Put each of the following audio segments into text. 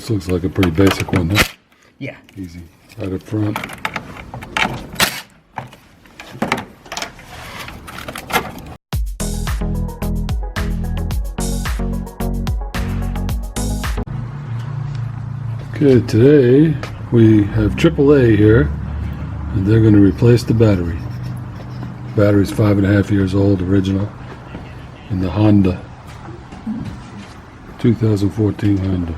This looks like a pretty basic one, huh? Yeah. Easy. Right up front. Okay, today we have AAA here, and they're going to replace the battery. The battery's 5.5 years old, original, in the Honda, 2014 Honda.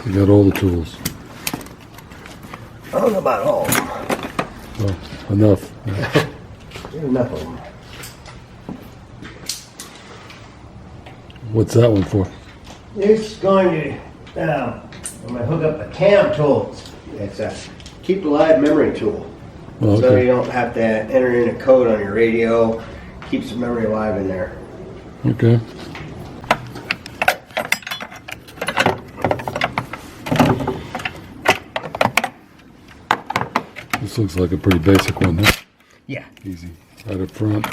You got all the tools. I don't know about all of them. Well, enough. There's enough of them. What's that one for? It's going to, I'm going to hook up a cam tool. It's a keep alive memory tool. Oh, So okay. you don't have to enter in a code on your radio. Keeps the memory alive in there. Okay. This looks like a pretty basic one, huh? Yeah. Easy. Right up front.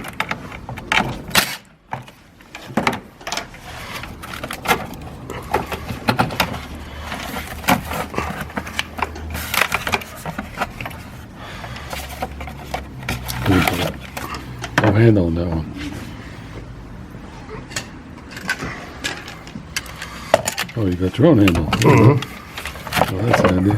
No handle on that one. Oh, you got your own handle. Mm-hmm. Well, that's handy.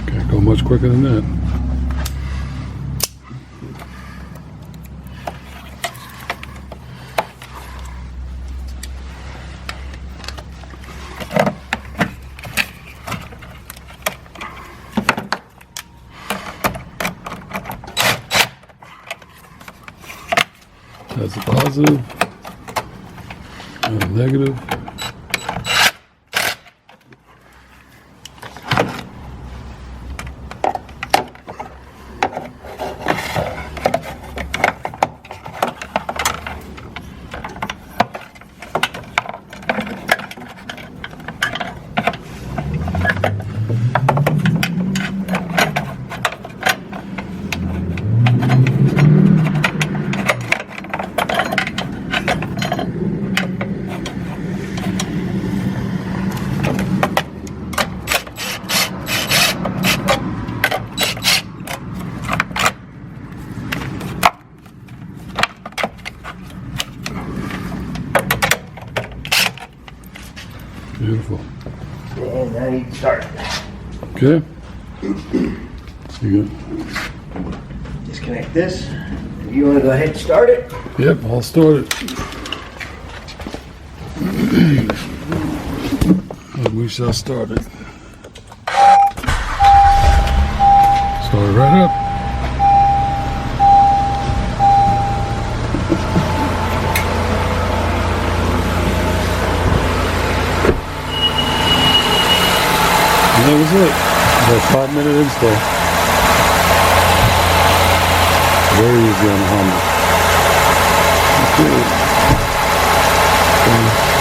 Can't go much quicker than that. That's a positive and a negative. Beautiful. And now you can start. Okay. You good? Disconnect this. If you want to go ahead and start it. Yep, I'll start it. And we shall start it. Start it right up. And that was it. A 5-minute install. Very easy on the Honda. Okay.